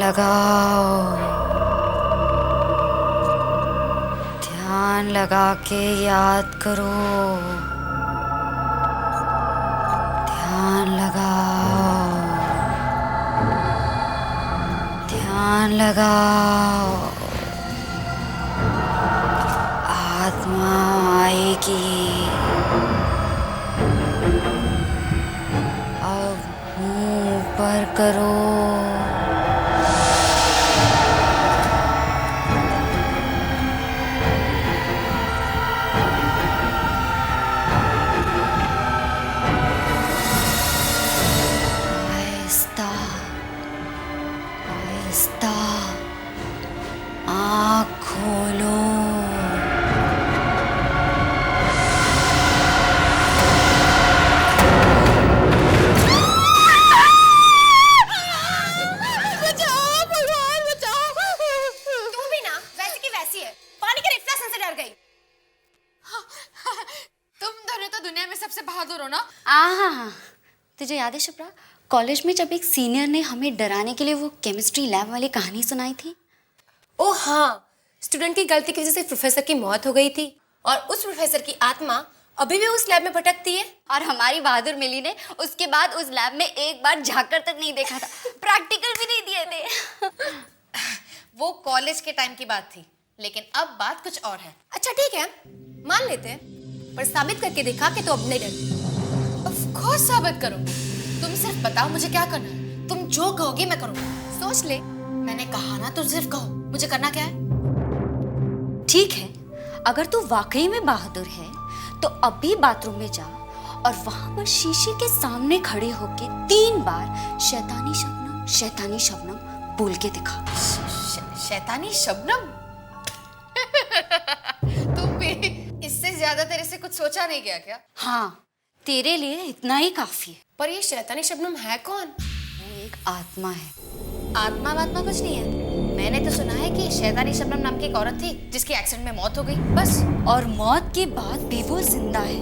लगाओ, ध्यान लगा के याद करो, ध्यान लगाओ, ध्यान लगाओ। आत्मा आएगी। अब मुंह ऊपर करो। आहिस्ता आहिस्ता आँख खोलो। तुझे याद है शिप्रा, कॉलेज में जब एक सीनियर ने हमें डराने के लिए वो केमिस्ट्री लैब वाली कहानी सुनाई थी? ओह हाँ, स्टूडेंट की गलती की वजह से प्रोफेसर की मौत हो गई थी और उस प्रोफेसर की आत्मा अभी भी उस लैब में भटकती है। और हमारी बहादुर मिली ने उसके बाद उस लैब में एक बार झांककर तक नहीं देखा था, प्रैक्टिकल भी नहीं दिए थे। वो कॉलेज के टाइम की बात थी, लेकिन अब बात कुछ और है। अच्छा ठीक है, मान लेते हैं, पर साबित करके दिखा कि तो अब नहीं डरती। ऑफ कोर्स साबित करूंगी। तुम सिर्फ बताओ मुझे क्या करना है। तुम जो कहोगी मैं करूंगी। सोच ले, मैंने कहा ना, तुम सिर्फ कहो मुझे करना क्या है। ठीक है, अगर तू वाकई में बहादुर है तो अभी बाथरूम में जा और वहां पर शीशे के सामने खड़े होके 3 बार शैतानी शबनम बोल के दिखा। शैतानी शबनम? तुम भी इससे ज्यादा तेरे से कुछ सोचा नहीं गया क्या? हाँ, तेरे लिए इतना ही काफी है। पर ये शैतानी शबनम है कौन? वो एक आत्मा है। आत्मा वात्मा कुछ नहीं है। मैंने तो सुना है कि शैतानी शबनम नाम की एक औरत थी जिसकी एक्सीडेंट में मौत हो गई, बस। और मौत के बाद भी वो जिंदा है।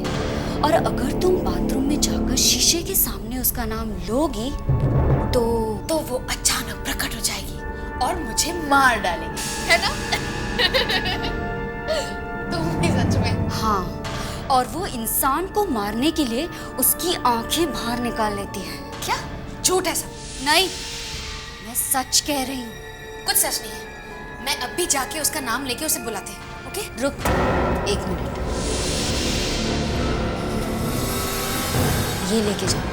और अगर तुम बाथरूम में जाकर शीशे के सामने उसका नाम लोगी तो वो अचानक प्रकट हो जाएगी और मुझे मार डालेगी, है ना? तुम भी सच में? हाँ, और वो इंसान को मारने के लिए उसकी आंखें बाहर निकाल लेती है। क्या? झूठ है सब? नहीं, मैं सच कह रही हूँ। कुछ सच नहीं है। मैं अभी जाके उसका नाम लेके उसे बुलाते हैं, ओके? रुक 1 मिनट, ये लेके जाओ।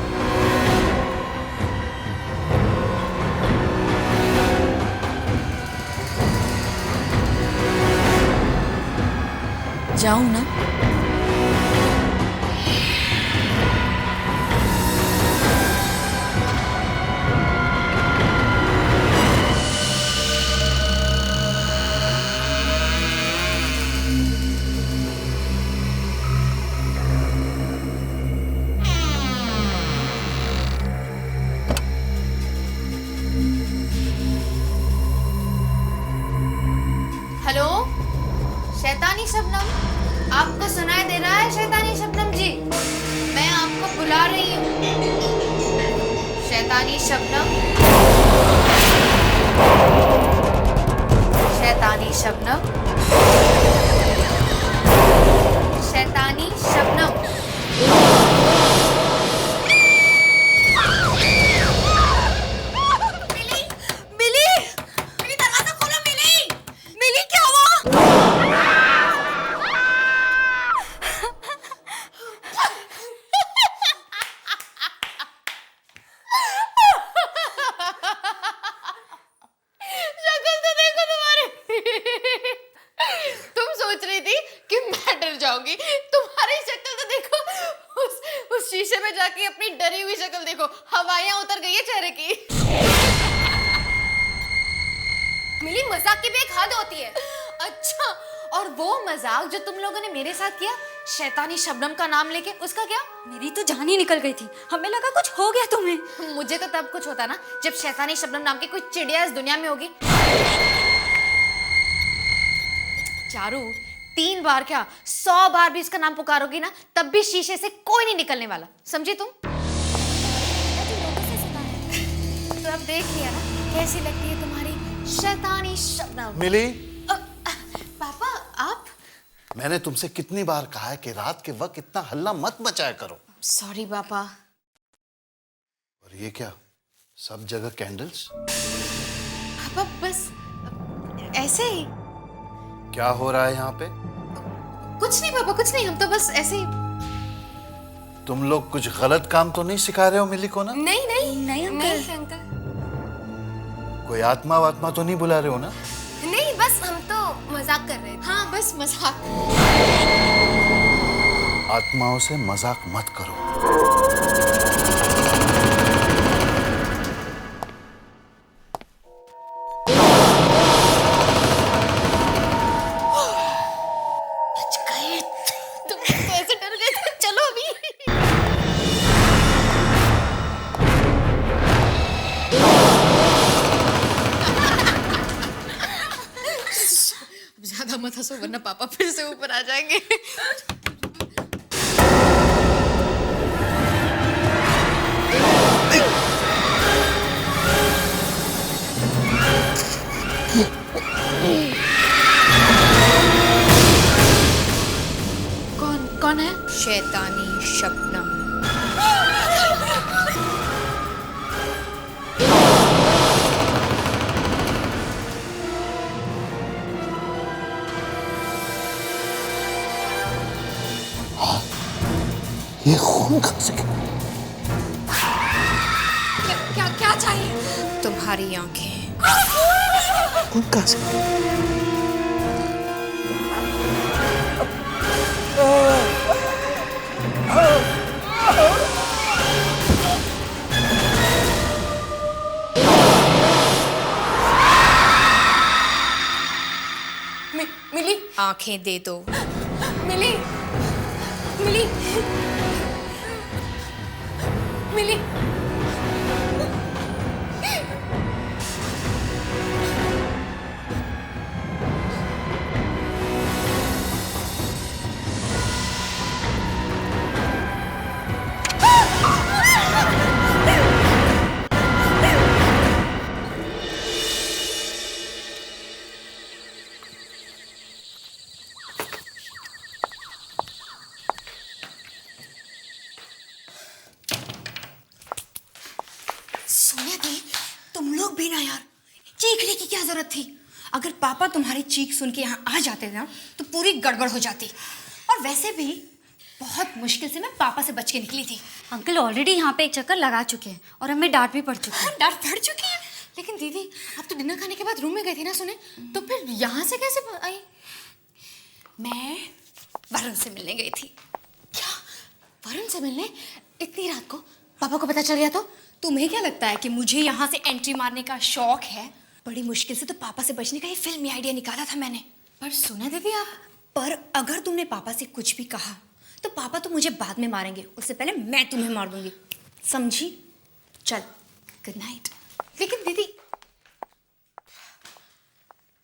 जाऊं ना? हेलो, शैतानी शबनम, आपको सुनाई दे रहा है? शैतानी शबनम जी, मैं आपको बुला रही हूँ। शैतानी शबनम, शैतानी शबनम, शैतानी शबनम। जाओगी, तुम्हारी शक्ल तो देखो, उस शीशे में जाके अपनी डरी हुई शक्ल देखो, हवाइयां उतर गई है चेहरे की। मिली, मजाक की भी एक हद होती है। अच्छा, और वो मजाक जो तुम लोगों ने मेरे साथ किया शैतानी शबनम का नाम लेके, उसका क्या? मेरी तो जान ही निकल गई थी, हमें लगा कुछ हो गया तुम्हें। मुझे तो तब कुछ होता ना जब शैतानी शबनम नाम की कोई चिड़िया इस दुनिया में होगी। चारू, 3 बार क्या 100 बार भी इसका नाम पुकारोगी ना, तब भी शीशे से कोई नहीं निकलने वाला, समझी तुम? तो अब देख लिया ना कैसी लगती है तुम्हारी शैतानी शबनम। मिली, पापा आप? मैंने तुमसे कितनी बार कहा है कि रात के वक्त इतना हल्ला मत मचाया करो। सॉरी पापा। और ये क्या, सब जगह कैंडल्स? पापा बस ऐसे ही। क्या हो रहा है यहाँ पे? कुछ नहीं पापा, कुछ नहीं, हम तो बस ऐसे ही। तुम लोग कुछ गलत काम तो नहीं सिखा रहे हो मिली को ना? नहीं नहीं नहीं अंकल। नहीं अंकल, कोई आत्मा वात्मा तो नहीं बुला रहे हो ना? नहीं बस हम तो मजाक कर रहे थे। हाँ बस मजाक। आत्माओं से मजाक मत करो। बच गए। तुम कैसे डर गए थे? चलो अभी। अब ज्यादा मत हंसो वरना पापा फिर से ऊपर आ जाएंगे। कौन है? शैतानी शबनम। ये खून कहाँ से? क्या क्या चाहिए? तुम्हारी आंखें। खून कहाँ से? मिली, आंखें दे दो। मिली मिली मिली। सोनिया दी, तुम लोग भी ना यार, चीखने की क्या जरूरत थी? अगर पापा तुम्हारी चीख सुन के यहाँ आ जाते ना तो पूरी गड़बड़ हो जाती। और वैसे भी बहुत मुश्किल से मैं पापा से बच के निकली थी। अंकल ऑलरेडी यहाँ पे एक चक्कर लगा चुके हैं और हमें डांट भी पड़ चुकी है। डर पड़ चुकी है। लेकिन दीदी आप तो डिनर खाने के बाद रूम में गई थी ना सुने, तो फिर यहाँ से कैसे आई? मैं वरुण से मिलने गई थी। क्या वरुण से मिलने इतनी रात को? पापा को पता चल गया तो? तुम्हें क्या लगता है कि मुझे यहाँ से एंट्री मारने का शौक है? बड़ी मुश्किल से तो पापा से बचने का ये फिल्मी आइडिया निकाला था मैंने। पर सुना दीदी आप, पर अगर तुमने पापा से कुछ भी कहा तो पापा तो मुझे बाद में मारेंगे, उससे पहले मैं तुम्हें मार दूंगी, समझी? चल, गुड नाइट। लेकिन दीदी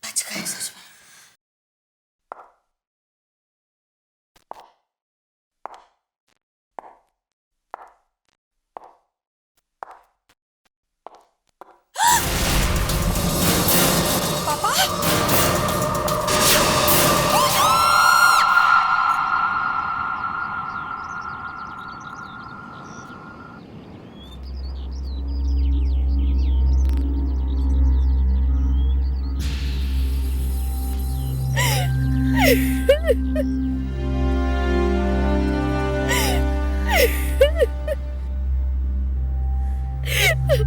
बच गए सच में।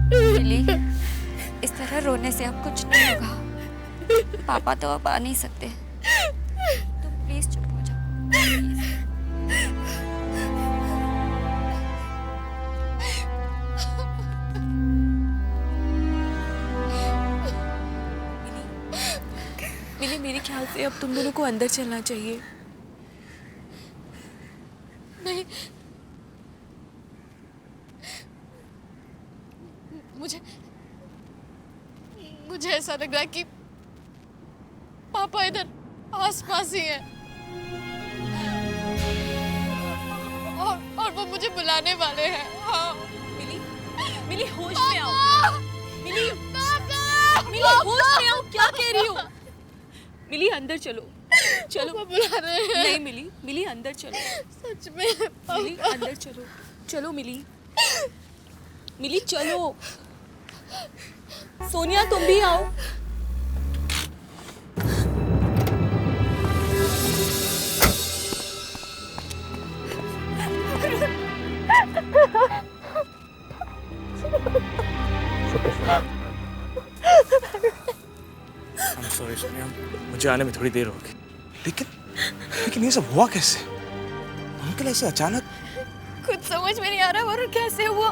मिली, इस तरह रोने से अब कुछ नहीं होगा। पापा तो अब आ नहीं सकते। तुम प्लीज चुप हो जाओ, प्लीज। मिली, मेरे ख्याल से अब तुम दोनों को अंदर चलना चाहिए। नहीं, मुझे ऐसा लग रहा है कि पापा इधर आसपास ही हैं और वो मुझे बुलाने वाले हैं। हाँ मिली, होश में आओ। होश में आओ, क्या कह रही हो? मिली अंदर चलो, चलो। बुला रहे हैं। नहीं मिली, मिली अंदर चलो। सच में मिली अंदर चलो, चलो मिली, मिली चलो। सोनिया तुम भी आओ। I'm sorry सोनिया, मुझे आने में थोड़ी देर होगी। लेकिन ये सब हुआ कैसे? अंकल ऐसे अचानक? कुछ समझ में नहीं आ रहा वरुण कैसे हुआ।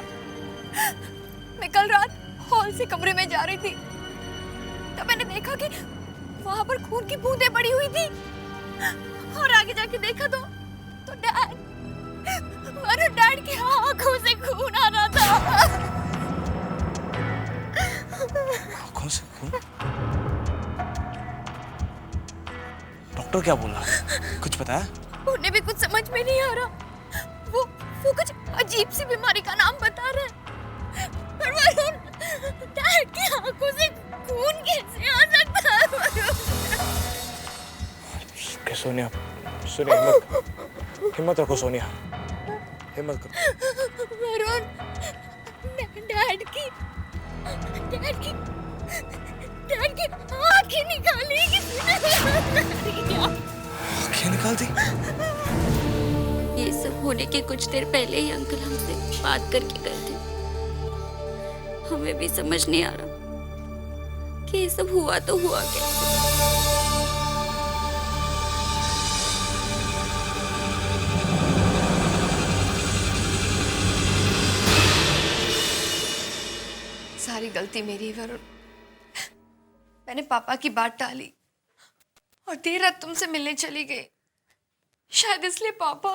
मैं कल रात हॉल से कमरे में जा रही थी, तब मैंने देखा कि वहां पर खून की बूंदें पड़ी हुई थी, और आगे जाके देखा तो डैड की आंखों से खून आ रहा था। आंखों से खून? डॉक्टर क्या बोला? कुछ बताया? उन्हें भी कुछ समझ में नहीं आ रहा। वो कुछ अजीब सी बीमारी का नाम बता रहे हैं। पर वरुण, डैड की आंखों से खून कैसे आ सकता है वरुण? सोनिया, हिम्मत रखो सोनिया, हिम्मत करो। वरुण, डैड की आंखें निकाली किसी ने। आंखें निकाल दी? ये सब होने के कुछ देर पहले ही अंकल हमसे बात करके गए थे। हमें भी समझ नहीं आ रहा कि ये सब हुआ तो हुआ कैसे। सारी गलती मेरी है वरुण। मैंने पापा की बात टाली और देर रात तुमसे मिलने चली गई। शायद इसलिए पापा।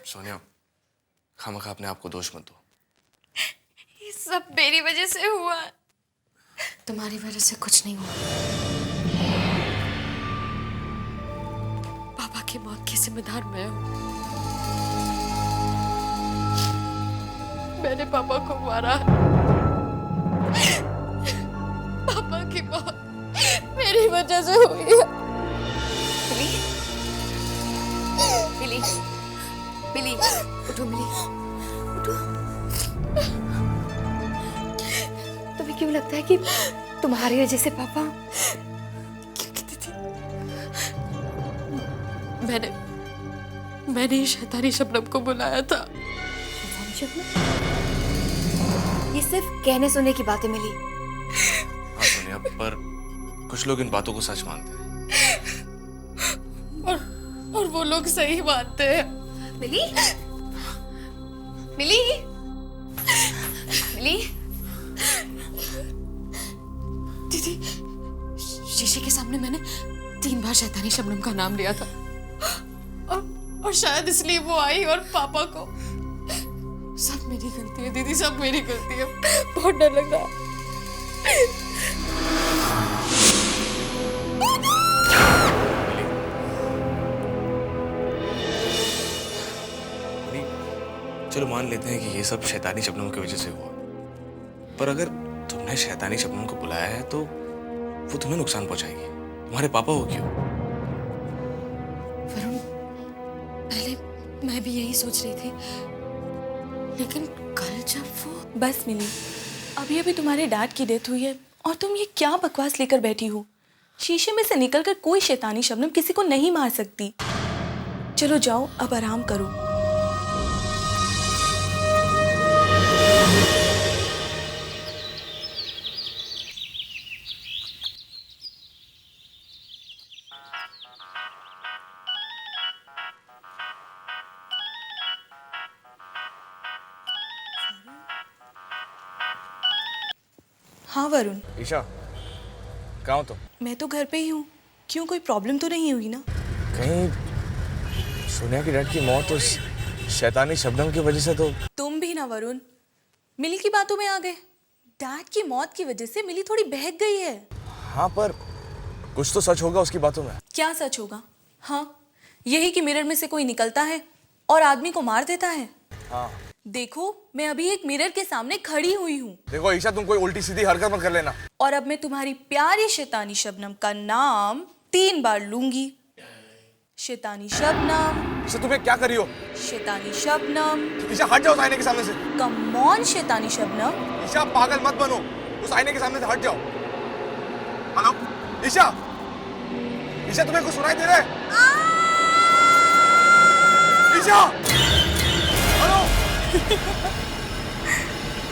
सोनिया, खामखा अपने आप को दोष मत दो। ये सब मेरी वजह से हुआ। तुम्हारी वजह से कुछ नहीं हुआ। पापा की मौत की जिम्मेदार मैं हूँ। मैंने पापा को मारा। पापा की मौत मेरी वजह से हुई है। मिली, मिली, उठो मिली, उठो। तुम्हें क्यों लगता है कि तुम्हारी वजह से पापा? मैंने ही शैतानी शबनम को बुलाया था। ये सिर्फ कहने सुनने की बातें मिली। हाँ सोनिया, पर कुछ लोग इन बातों को सच मानते हैं। और वो लोग सही मानते हैं। मिली, मिली, मिली। दीदी, शीशे के सामने मैंने 3 बार शैतानी शबनम का नाम लिया था, और शायद इसलिए वो आई और पापा को। सब मेरी गलती है दीदी, सब मेरी गलती है। बहुत डर लग रहा है। चलो मान लेते हैं कि ये सब शैतानी शबनम की वजह से हुआ, पर अगर तुमने शैतानी शबनम को बुलाया है तो वो तुम्हें नुकसान पहुंचाएगी। तुम्हारे पापा हो क्यों? वरुण, पहले मैं भी यही सोच रही थी, लेकिन कल जब वो। बस मिली, अभी अभी तुम्हारे डैड की डेथ हुई है और तुम ये क्या बकवास लेकर बैठी हो? शीशे में से निकलकर कोई शैतानी शबनम किसी को नहीं मार सकती। चलो जाओ, अब आराम करो। हाँ वरुण, ईशा, कहाँ हो तुम? मैं तो घर पे ही हूँ। क्यों, कोई प्रॉब्लम तो नहीं हुई ना? कहीं सोनिया की डैड की मौत उस शैतानी शबनम की वजह से तो? तुम भी ना वरुण, मिली की बातों में आ गए। डैड की मौत की वजह से मिली थोड़ी बहक गई है। हाँ, पर कुछ तो सच होगा उसकी बातों में। क्या सच होगा? हाँ, यही कि मिरर में से कोई निकलता है और आदमी को मार देता है। हाँ, देखो, मैं अभी एक मिरर के सामने खड़ी हुई हूँ देखो ईशा, तुम कोई उल्टी सीधी हरकत मत कर लेना। और अब मैं तुम्हारी प्यारी शैतानी शबनम का नाम 3 बार लूंगी। शैतानी शबनम, ईशा तुम्हें क्या करी हो? शैतानी शबनम, ईशा हट जाओ आईने के सामने से। कम ऑन शैतानी शबनम। ईशा पागल मत बनो, उस आईने के सामने से हट जाओ। हेलो ईशा, ईशा तुम्हें कुछ सुनाई दे रहा है? ईशा, हेलो।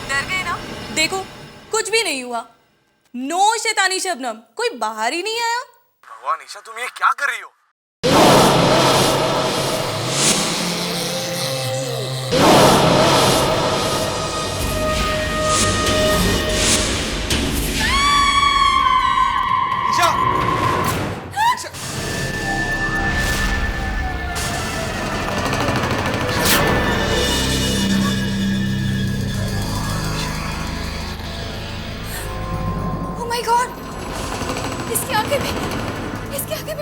डर गए ना? देखो, कुछ भी नहीं हुआ। नो शैतानी शबनम, कोई बाहर ही नहीं आया। भगवान ईशा, तुम ये क्या कर रही हो? Isha, Isha, oh my god, इसकी आंखें भी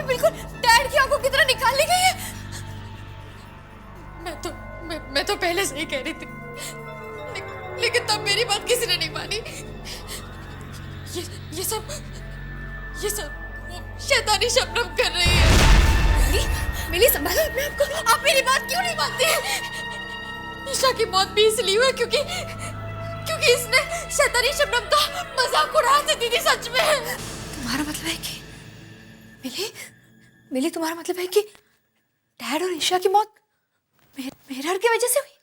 बिल्कुल डैड की आंखों की तरह निकाल ली गई है। मैं तो पहले से ही कह रही थी, लेकिन तब मेरी बात किसी ने नहीं मानी। ये सब वो शैतानी शबनम कर रही है। मिली संभालो अपने आप को, आप मेरी बात क्यों नहीं मानती हैं? ईशा की मौत भी इसलिए हुई क्योंकि इसने शैतानी शबनम का मजाक उड़ाया था दीदी। सच में तुम्हारा मतलब है कि मिली तुम्हारा मतलब है कि डैड और ईशा की मौत मिरर की वजह से हुई?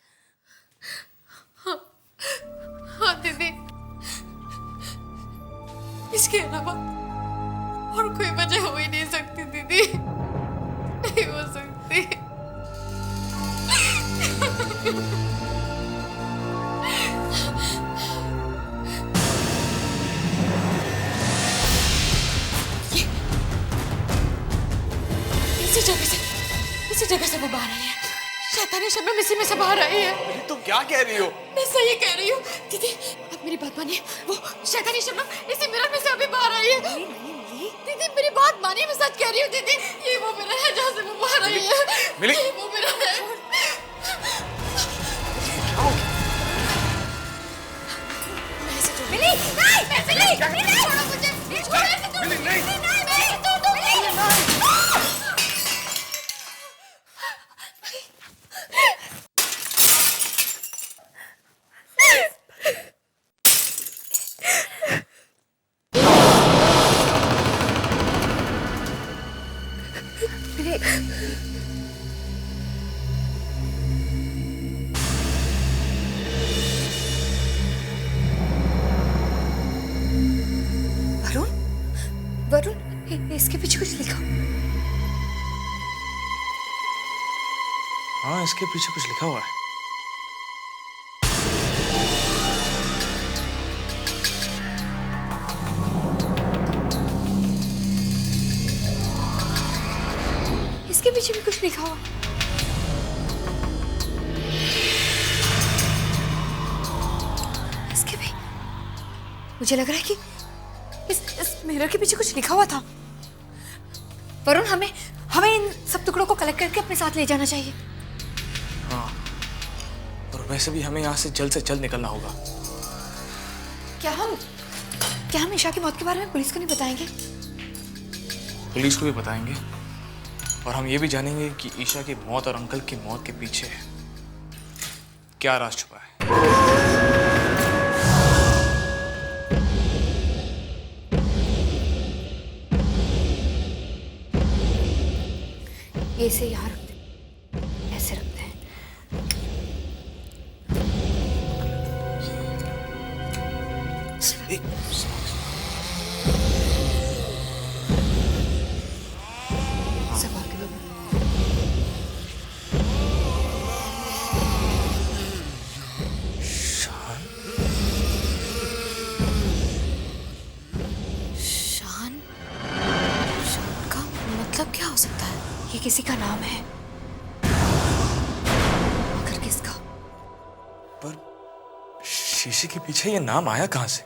हाँ दीदी, इसके अलावा और कोई वजह हो ही नहीं सकती दीदी, नहीं हो सकती। इसी जगह से वो बाहर आई है। शैतानी शबनम इसी में से बाहर आई है। तुम क्या कह रही हो? मैं सही कह रही हूँ दीदी, अब मेरी बात मानिए। वो शैतानी शबनम इसी मिरर में से अभी बाहर आई है। दीदी मेरी बात मानिए, मैं सच कह रही हूँ दीदी, ये वो मिरर है जहाँ से वो बाहर आई है। मिली? ये वो मिरर है। मैं ऐसे छोड़- मिली, नहीं, मिली, छोड़ो मुझे, छोड़ो ऐसे छोड़ो। मिली, नहीं। नहीं, छोड़ दो, मिली। वरुण, इसके पीछे कुछ लिखा। हाँ, इसके पीछे कुछ लिखा हुआ है। इसके पीछे भी कुछ लिखा हुआ। इसके भी मुझे लग रहा है कि इस मिरर के पीछे कुछ लिखा हुआ था। वरुण, हमें इन सब टुकड़ों को कलेक्ट करके अपने साथ ले जाना चाहिए। हाँ, और वैसे भी हमें यहाँ से जल्द निकलना होगा। क्या हम ईशा की मौत के बारे में पुलिस को नहीं बताएंगे? पुलिस को भी बताएंगे, और हम ये भी जानेंगे कि ईशा की मौत और अंकल की मौत के पीछे क्या राज छुपा है। ये इसे यहाँ रखते हैं, ऐसे रखते हैं। संभाल के लो। शान? शान का मतलब क्या हो सकता है? ये किसी का नाम है, मगर किसका? पर शीशे के पीछे ये नाम आया कहां से?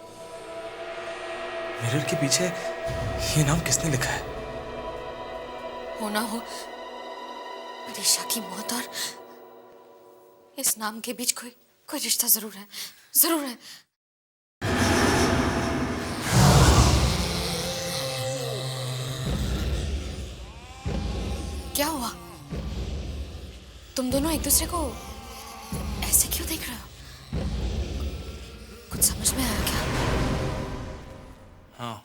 मिरर के पीछे ये नाम किसने लिखा है? होना हो ईशा की मौत और इस नाम के बीच कोई कोई रिश्ता जरूर है, जरूर है। क्या हुआ? तुम दोनों एक दूसरे को ऐसे क्यों देख रहे हो? कुछ समझ में आया क्या? हाँ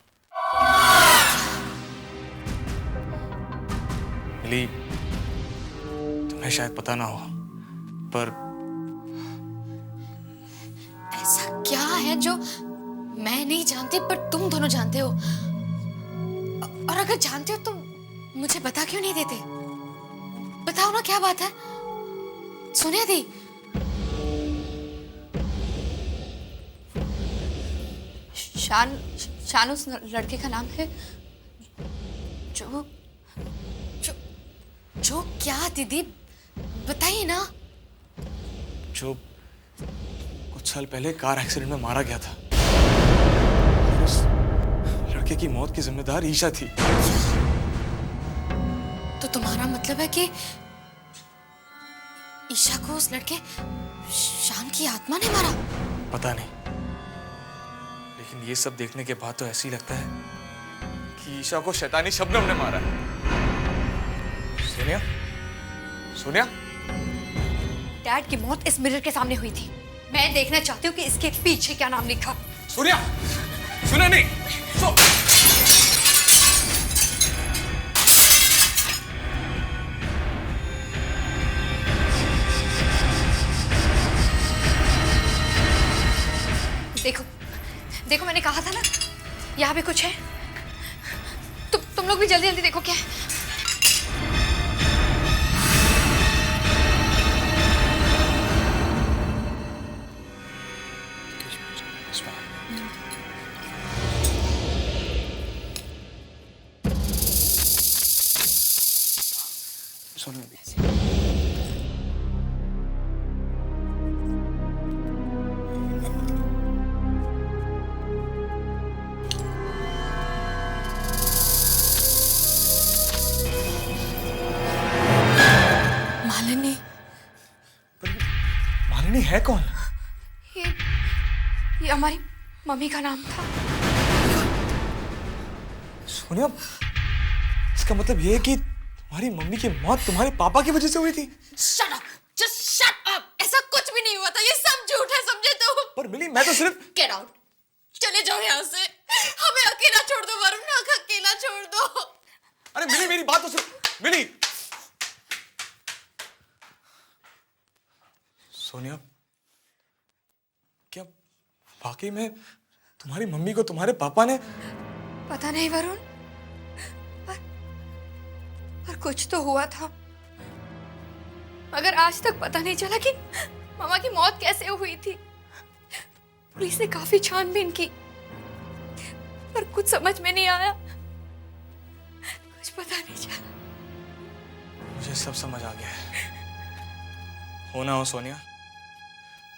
मिली, तुम्हें शायद पता ना हो, पर ऐसा क्या है जो मैं नहीं जानती पर तुम दोनों जानते हो? और अगर जानते हो तो मुझे बता क्यों नहीं देते? बताओ ना, क्या बात है? सोनिया दी, शान उस लड़के का नाम है जो जो क्या दीदी, बताइए ना। जो कुछ साल पहले कार एक्सीडेंट में मारा गया था, उस लड़के की मौत की जिम्मेदार ईशा थी। तो तुम्हारा मतलब है कि ईशा को उस लड़के शान की आत्मा ने मारा? पता नहीं, लेकिन ये सब देखने के बाद तो ऐसे ही लगता है कि ईशा को शैतानी शबनम ने मारा है। सोनिया, सोनिया, डैड की मौत इस मिरर के सामने हुई थी। मैं देखना चाहती हूँ कि इसके पीछे क्या नाम लिखा। सोनिया, सुना नहीं? देखो देखो, मैंने कहा था ना, यहाँ पे कुछ है। तुम लोग भी जल्दी जल्दी देखो क्या है। मालिनी, मालिनी है कौन? ये हमारी मम्मी का नाम था। सोनिया, इसका मतलब ये है कि तुम्हारी मम्मी की मौत तुम्हारे पापा की वजह से हुई थी? Shut up, just shut up. ऐसा कुछ भी नहीं हुआ था, ये सब झूठ है, समझे तुम? पर मिली, मैं तो सिर्फ... गेट आउट, चले जाओ यहाँ से। हमें अकेला छोड़ दो वरुण, अकेला छोड़ दो। अरे मिली, मेरी बात तो सुन। मिली, सोनिया, क्या वाकई में तुम्हारी मम्मी को तुम्हारे पापा ने... पता नहीं वरुण, पर कुछ तो हुआ था। मगर आज तक पता नहीं चला कि मामा की मौत कैसे हुई थी। पुलिस ने काफी छानबीन की, पर कुछ समझ में नहीं आया, कुछ पता नहीं चला। मुझे सब समझ आ गया है। हो ना हो सोनिया,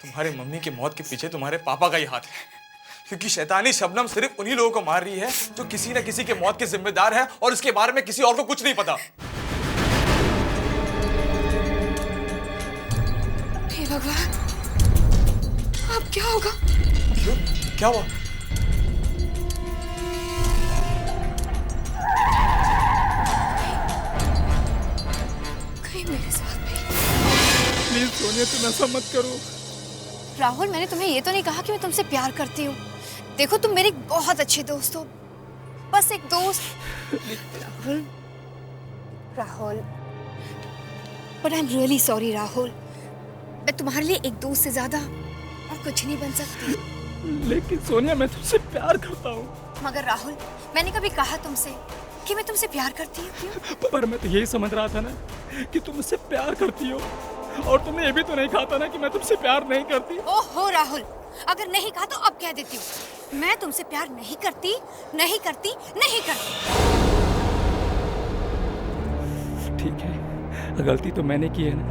तुम्हारी मम्मी की मौत के पीछे तुम्हारे पापा का ही हाथ है, क्योंकि शैतानी शबनम सिर्फ उन्हीं लोगों को मार रही है जो किसी न किसी के मौत के जिम्मेदार है, और इसके बारे में किसी और को कुछ नहीं पता। हे भगवान, अब क्या होगा? क्यों? क्या हुआ? कहीं मेरे साथ भी। प्लीज सोनिया, तुम ऐसा मत करो। राहुल, मैंने तुम्हें ये तो नहीं कहा कि मैं तुमसे प्यार करती हूँ। देखो, तुम मेरे बहुत अच्छे दोस्त हो, बस एक दोस्त। Rahul, Rahul, but I am really sorry Rahul. मैं तुम्हारे लिए एक दोस्त से ज्यादा और कुछ नहीं बन सकती। लेकिन सोनिया, मैं तुमसे प्यार करता हूँ। मगर राहुल, मैंने कभी कहा तुमसे कि मैं तुमसे प्यार करती हूँ? पर मैं तो यही समझ रहा था ना कि तुम मुझसे प्यार करती हो, और तुमने ये भी तो नहीं कहा था ना कि मैं तुमसे प्यार नहीं करती। ओहो राहुल, अगर नहीं कहा तो अब कह देती हूँ, मैं तुमसे प्यार नहीं करती, नहीं करती, नहीं करती। ठीक है, गलती तो मैंने की है ना,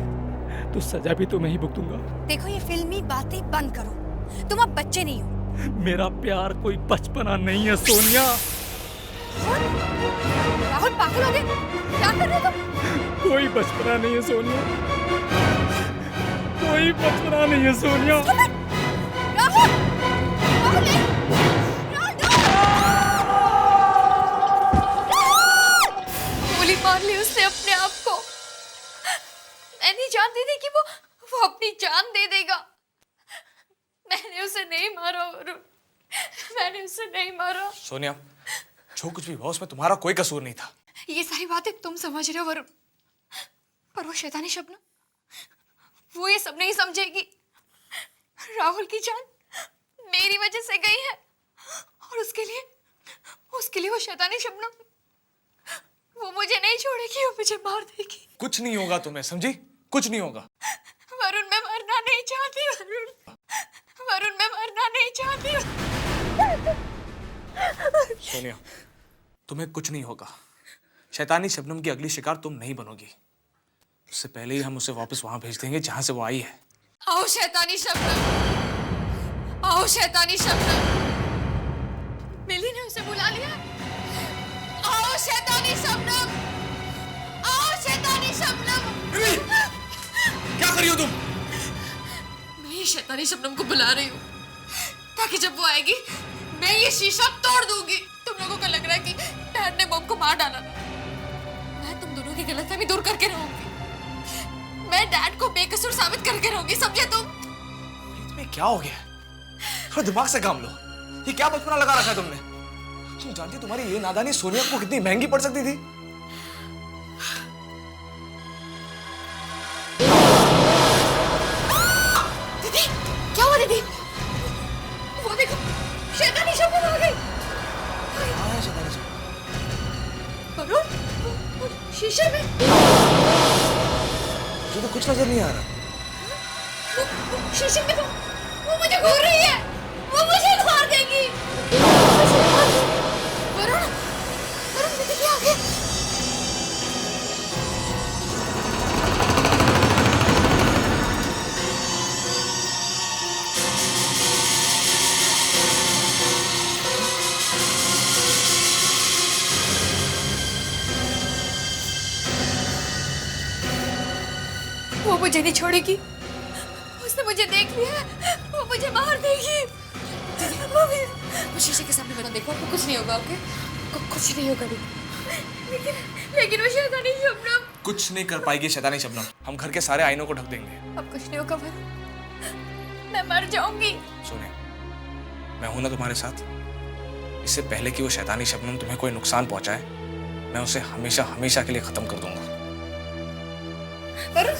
तो सजा भी तो मैं ही भुगतूंगा। देखो, ये फिल्मी बातें बंद करो, तुम अब बच्चे नहीं हो। मेरा प्यार कोई बचपना नहीं है सोनिया। राहुल, पागल हो गए? क्या कर रहे हो तुम? कोई बचपना नहीं है सोनिया। कोई बचपना नहीं है सोनिया। राहुल! राहुल नहीं! गोली मार ली उसने अपने आप को। मैं नहीं जानती थी कि वो अपनी जान दे देगा। मैंने उसे नहीं मारा वरुण, मैंने उसे नहीं मारा। सोनिया, जो कुछ भी हुआ उसमें तुम्हारा कोई कसूर नहीं था। ये सारी बातें तुम समझ रहे हो वरुण, पर वो शैतानी शबनम, वो ये सब नहीं समझेगी। राहुल की जान मेरी वजह से गई है और उसके लिए वो शैतानी शबनम, वो मुझे नहीं छोड़ेगी, वो मुझे मार देगी। कुछ नहीं होगा तुम्हें, समझी? कुछ नहीं होगा। वरुण मैं मरना नहीं चाहती। वरुण मैं मरना नहीं चाहती। सोनिया, तुम्हें कुछ नहीं होगा। शैतानी शबनम की अगली शिकार तुम नहीं बनोगी। उससे पहले ही हम उसे वापस वहां भेज देंगे जहां से वो आई है। आओ शैतानी शबनम, आओ शैतानी शबनम। मिली ने उसे बुला लिया। आओ शैतानी शबनम, आओ शैतानी शबनम। क्या कर रही हो तुम? मैं ये शैतानी शबनम को बुला रही हूँ ताकि जब वो आएगी मैं ये शीशा तोड़ दूंगी। तुम लोगों को लग रहा है कि डैड ने बॉब को मार डाला ना? मैं तुम दोनों की गलतफहमी दूर करके रहूंगी। मैं डैड को बेकसूर साबित करके रहूंगी, समझे तुम? तुम्हें क्या हो गया? थोड़ा दिमाग से काम लो। ये क्या बचपना लगा रखा है तुमने? तुम जानती हो तुम्हारी ये नादानी सोनिया को कितनी महंगी पड़ सकती थी? दीदी, क्या हुआ दीदी? वो देखो, शैतानी शबनम आ गई। वरुण, वो शीशे में मुझे तो कुछ नजर नहीं आ रहा। वो शीशे में तो वो मुझे घूर रही है। वो मुझे मार देगी। वरुण, वरुण दीदी क्या आ गया? वो मुझे नहीं छोड़ेगी। उसने मुझे देख लिया, वो मुझे मार देगी। वो शीशे के सामने बैठो, देखो आपको कुछ नहीं होगा। ओके, कुछ नहीं होगा दीदी। लेकिन वो शैतानी शबनम। कुछ नहीं कर पाएगी शैतानी शबनम। हम घर के सारे आईनों को ढक देंगे। अब कुछ नहीं होगा वरुण, मैं मर जाऊंगी। सोनिया, मैं हूं ना तुम्हारे साथ। इससे पहले कि वो शैतानी शबनम तुम्हें कोई नुकसान पहुंचाए, मैं उसे हमेशा हमेशा के लिए खत्म कर दूंगा। वरुण,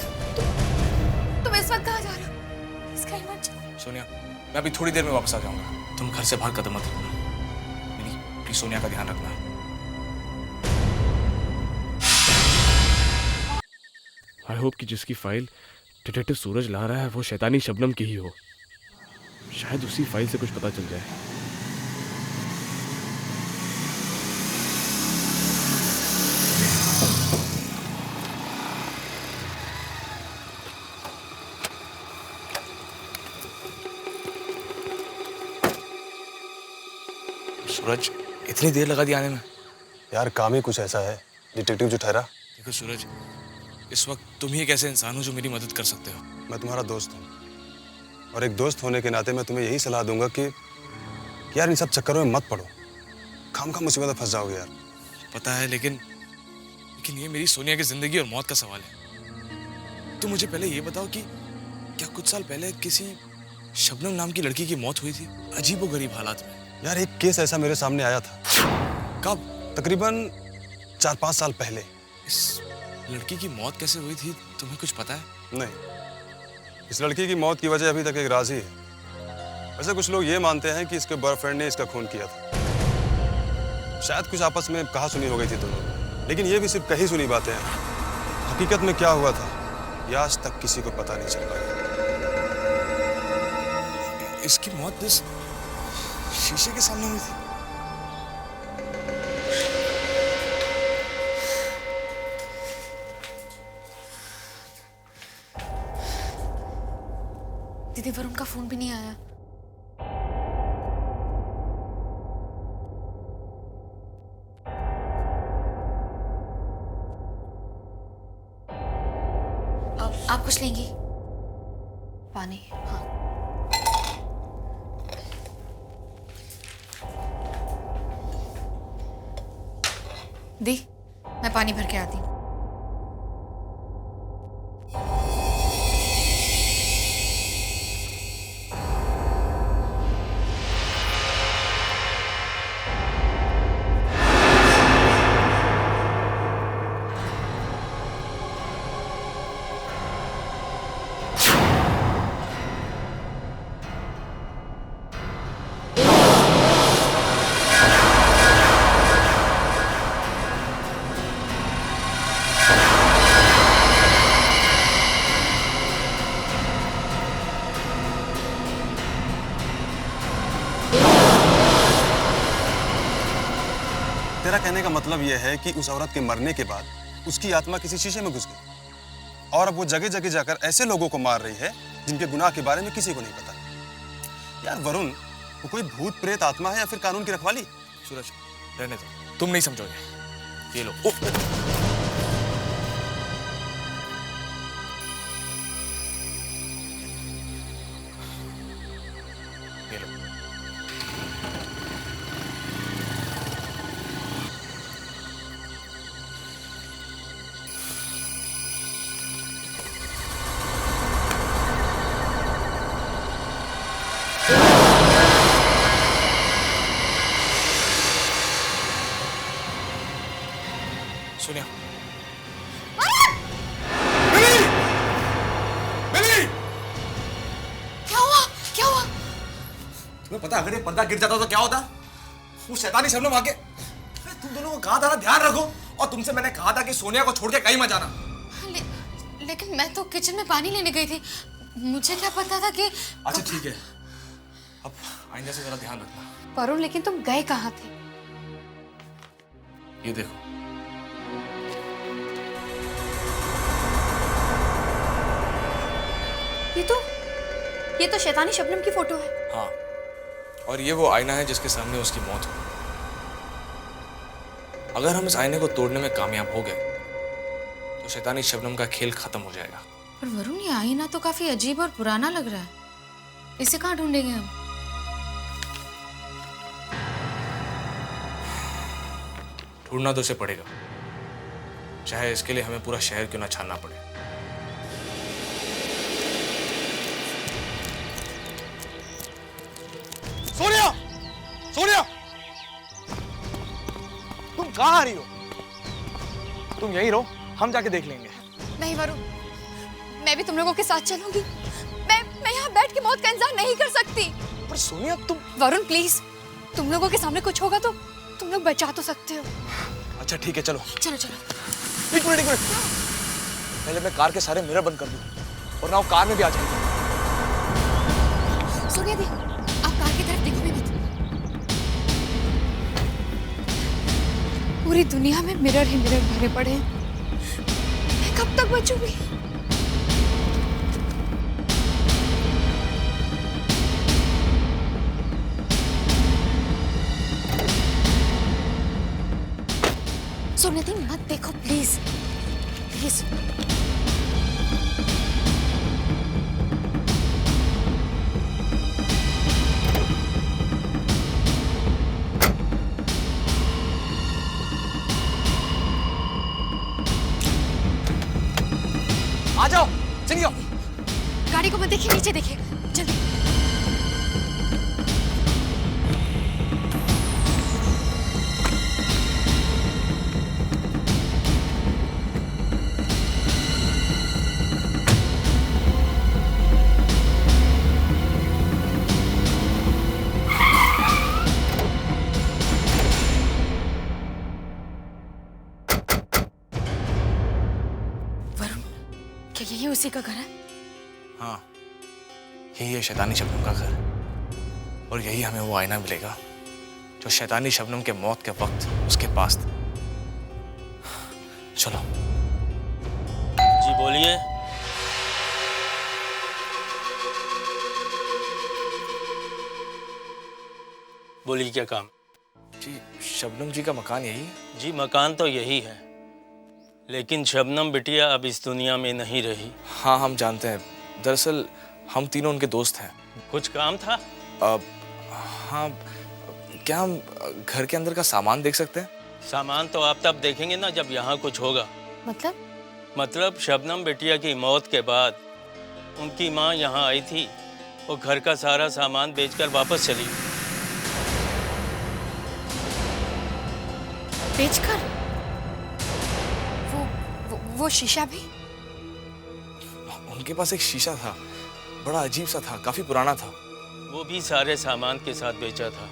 तुम इस वक्त कहाँ जा रहे हो? इसका ही मत जाओ। सोनिया, मैं अभी थोड़ी देर में वापस आ जाऊंगा। तुम घर से बाहर कदम मत रखना। मेरी प्लीज सोनिया का ध्यान रखना। आई होप कि जिसकी फाइल डिटेक्टिव सूरज ला रहा है वो शैतानी शबनम की ही हो। शायद उसी फाइल से कुछ पता चल जाए। सूरज, इतनी देर लगा दी आने में? यार काम ही कुछ ऐसा है, डिटेक्टिव जो ठहरा। देखो सूरज, इस वक्त तुम ही एक ऐसे इंसान हो जो मेरी मदद कर सकते हो। मैं तुम्हारा दोस्त हूँ और एक दोस्त होने के नाते मैं तुम्हें यही सलाह दूंगा कि यार इन सब चक्करों में मत पड़ो। खामखा मुसीबत में फंस जाओगे यार। पता है, लेकिन ये मेरी सोनिया की जिंदगी और मौत का सवाल है। तुम मुझे पहले ये बताओ कि क्या कुछ साल पहले किसी शबनम नाम की लड़की की मौत हुई थी अजीबोगरीब हालात में? यार एक केस ऐसा मेरे सामने आया था। कब? तकरीबन 4-5 साल पहले। इस लड़की की मौत कैसे हुई थी, तुम्हें कुछ पता है? नहीं, इस लड़की की मौत की वजह अभी तक एक राज ही है। वैसे कुछ लोग ये मानते हैं कि इसके बॉयफ्रेंड ने इसका खून किया था। शायद कुछ आपस में कहा सुनी हो गई थी दोनों, लेकिन ये भी सिर्फ कही सुनी बातें हैं। हकीकत में क्या हुआ था ये आज तक किसी को पता नहीं चल पाया। इसकी मौत इस शीशे के सामने हुई थी। दीदी, वरुण का फोन भी नहीं आया। आप कुछ लेंगी? पानी। हाँ। दी, मैं पानी भर के आती हूँ। तेरा कहने का मतलब यह है कि उस औरत के मरने के बाद उसकी आत्मा किसी शीशे में घुस गई और अब वो जगह जगह जाकर ऐसे लोगों को मार रही है जिनके गुनाह के बारे में किसी को नहीं पता। यार वरुण, वो कोई भूत प्रेत आत्मा है या फिर कानून की रखवाली? सूरज, रहने दो, तुम नहीं समझोगे। ये लो। ये लो। सोनिया। क्या हुआ? क्या हुआ? तुम्हें पता है अगर ये पर्दा गिर जाता तो क्या होता? वो शैतानी शबनम आके तुम दोनों को कहा था ना ध्यान रखो, और तुमसे मैंने कहा था कि सोनिया को छोड़ के कहीं मत जाना। लेकिन मैं तो किचन में पानी लेने गई थी, मुझे क्या पता था कि। अच्छा ठीक है, अब आइंदा से जरा ध्यान रखना। वरुण, लेकिन तुम गए कहाँ थे? ये देखो, ये तो शैतानी शबनम की फोटो है। हाँ, और ये वो आईना है जिसके सामने उसकी मौत हुई। अगर हम इस आईने को तोड़ने में कामयाब हो गए तो शैतानी शबनम का खेल खत्म हो जाएगा। पर वरुण, ये आईना तो काफी अजीब और पुराना लग रहा है, इसे कहाँ ढूंढेंगे हम? ढूंढना तो उसे पड़ेगा, चाहे इसके लिए हमें पूरा शहर क्यों ना छानना पड़े। सोनिया! सोनिया! तुम कहाँ आ रही हो? तुम यहीं रहो, हम जाके देख लेंगे। नहीं वरुण, मैं भी तुम लोगों के साथ चलूंगी। मैं यहाँ बैठ के मौत का इंतजार नहीं कर सकती। पर सोनिया तुम। वरुण प्लीज, तुम लोगों के सामने कुछ होगा तो तुम लोग बचा तो सकते हो। अच्छा ठीक है, चलो। चलो चलो। एक मिनट। पहले मैं कार के सारे मिरर बंद कर दूं, और ना वो कार में भी आ जाएगी। सोनिया दी, आप कार की तरफ देखो भी मत। पूरी दुनिया में मिरर ही मिरर भरे पड़े हैं, मैं कब तक बचूंगी? सोनिया दी, मत देखो प्लीज प्लीज। आ जाओ, चलिए। गाड़ी को मत देखिए, नीचे देखिए, जल्दी। क्या यही उसी का घर है? हाँ, यही है शैतानी शबनम का घर, और यही हमें वो आईना मिलेगा जो शैतानी शबनम के मौत के वक्त उसके पास था। चलो। जी बोलिए। बोलिए क्या काम? जी, शबनम जी का मकान यही है? जी मकान तो यही है, लेकिन शबनम बिटिया अब इस दुनिया में नहीं रही। हाँ, हम जानते हैं। दरअसल हम तीनों उनके दोस्त हैं। कुछ काम था? हाँ, क्या हम घर के अंदर का सामान देख सकते हैं? सामान तो आप तब देखेंगे ना जब यहाँ कुछ होगा। मतलब शबनम बिटिया की मौत के बाद उनकी माँ यहाँ आई थी, वो घर का सारा सामान बेचकर वापस चली। बेचकर? वो शीशा भी? उनके पास एक शीशा था, बड़ा अजीब सा था, काफी पुराना था। वो भी सारे सामान के साथ बेचा था।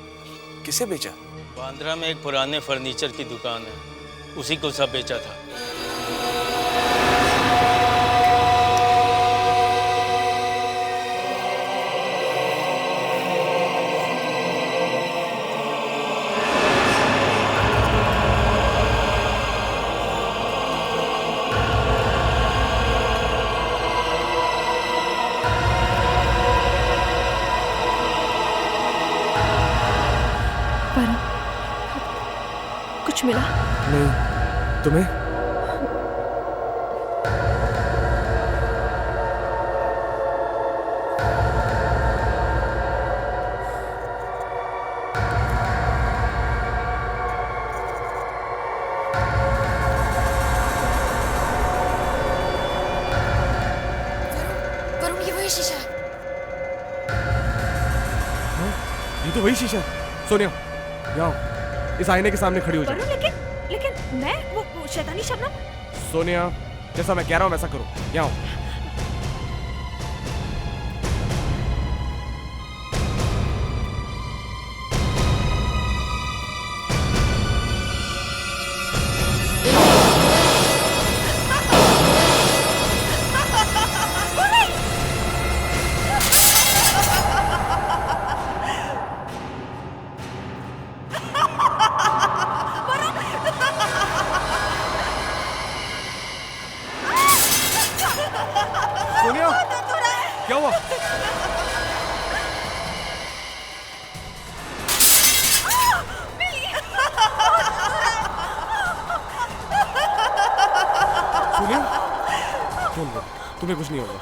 किसे बेचा? बांद्रा में एक पुराने फर्नीचर की दुकान है, उसी को सब बेचा था। कुछ मिला? नहीं, तुम्हें? वरुण, ये वही शीशा है। ये तो वही शीशा है। सोनिया, यहाँ आओ। इस आईने के सामने खड़ी हो जाओ। लेकिन मैं वो शैतानी शबनम? सोनिया, जैसा मैं कह रहा हूँ वैसा करो। यहाँ आओ। सोनिया, क्या हुआ? सोनिया, तुम्हें कुछ नहीं होगा।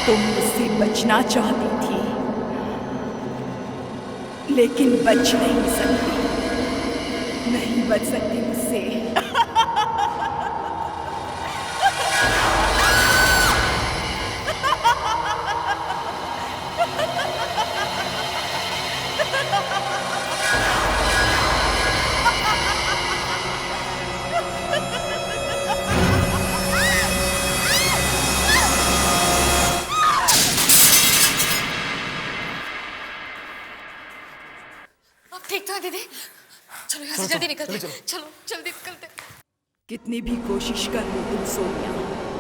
तुम मुझसे बचना चाहती थी, लेकिन बच नहीं सकती, नहीं बच सकती मुझसे। अब ठीक तो है दीदी? चलते चलो जल्दी निकलते। कितनी भी कोशिश कर लो तुम सोनिया,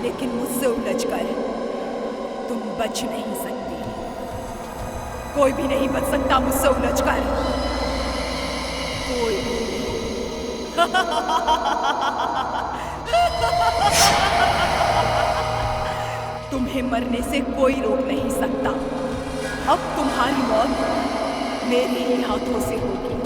लेकिन मुझसे उलझ कर तुम बच नहीं सकती। कोई भी नहीं बच सकता मुझसे उलझ कर, कोई भी नहीं। तुम्हें मरने से कोई रोक नहीं सकता। अब तुम्हारी मौत मेरे ही हाथों से होगी।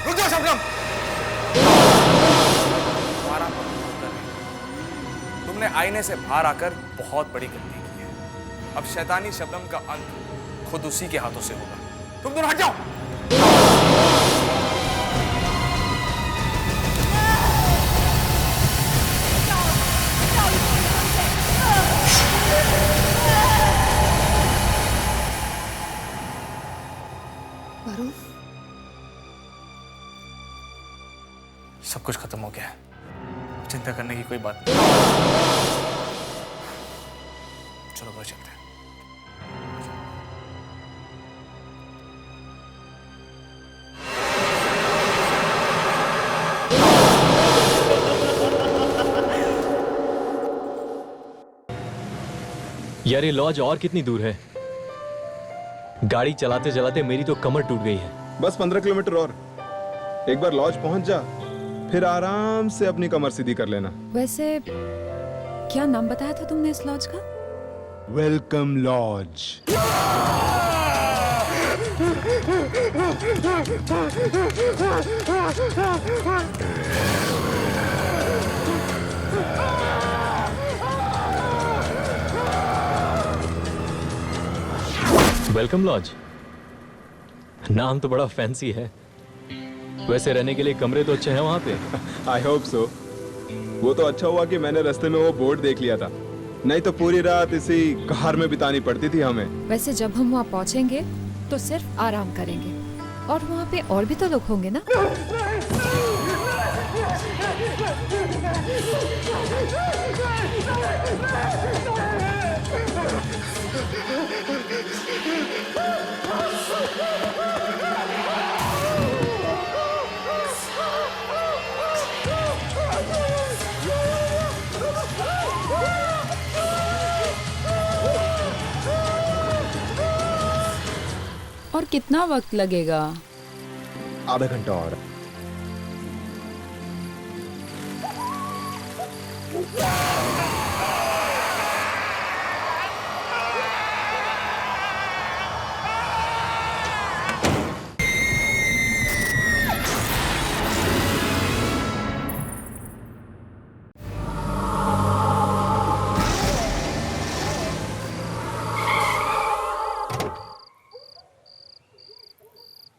रुक जाओ शबनम। तुम्हारा मन होकर नहीं। तुमने आईने से बाहर आकर बहुत बड़ी गलती की है। अब शैतानी शबनम का अंत खुद उसी के हाथों से होगा। तुम दोनों हट जाओ। वरुण, सब कुछ खत्म हो गया है। चिंता करने की कोई बात नहीं। चलो घर चलते हैं। यार ये लॉज और कितनी दूर है? गाड़ी चलाते चलाते मेरी तो कमर टूट गई है। बस 15 किलोमीटर और। एक बार लॉज पहुंच जा, फिर आराम से अपनी कमर सीधी कर लेना। वैसे क्या नाम बताया था तुमने इस लॉज का? Welcome lodge. वेलकम लॉज, नाम तो बड़ा फैंसी है। वैसे रहने के लिए कमरे तो अच्छे हैं वहां पे। I hope so. वो तो अच्छा हुआ कि मैंने रास्ते में वो बोर्ड देख लिया था, नहीं तो पूरी रात इसी कार में बितानी पड़ती थी हमें। वैसे जब हम वहाँ पहुँचेंगे तो सिर्फ आराम करेंगे, और वहाँ पे और भी तो लोग होंगे ना। और कितना वक्त लगेगा? आधा घंटा और।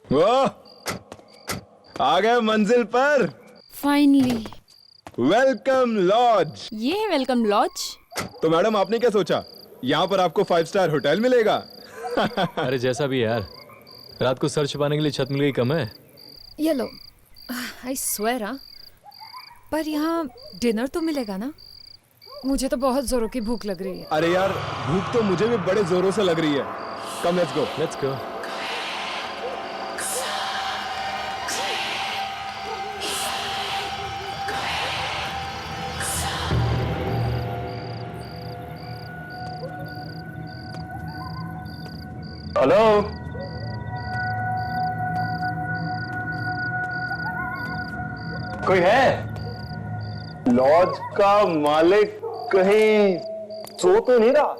वो आ गए मंजिल पर। फाइनली। Welcome lodge. ये है वेलकम लॉज। तो मैडम आपने क्या सोचा, यहाँ पर आपको 5 स्टार होटल मिलेगा? अरे जैसा भी है यार, रात को सर छुपाने के लिए छत मिल गई कम है। ये लो, आई स्वेयर। पर यहाँ डिनर तो मिलेगा ना? मुझे तो बहुत जोरों की भूख लग रही है। अरे यार, भूख तो मुझे भी बड़े जोरों से लग रही है। Come let's go. Let's go. Hello, कोई है? लॉज का मालिक कहीं सो तो नहीं रहा?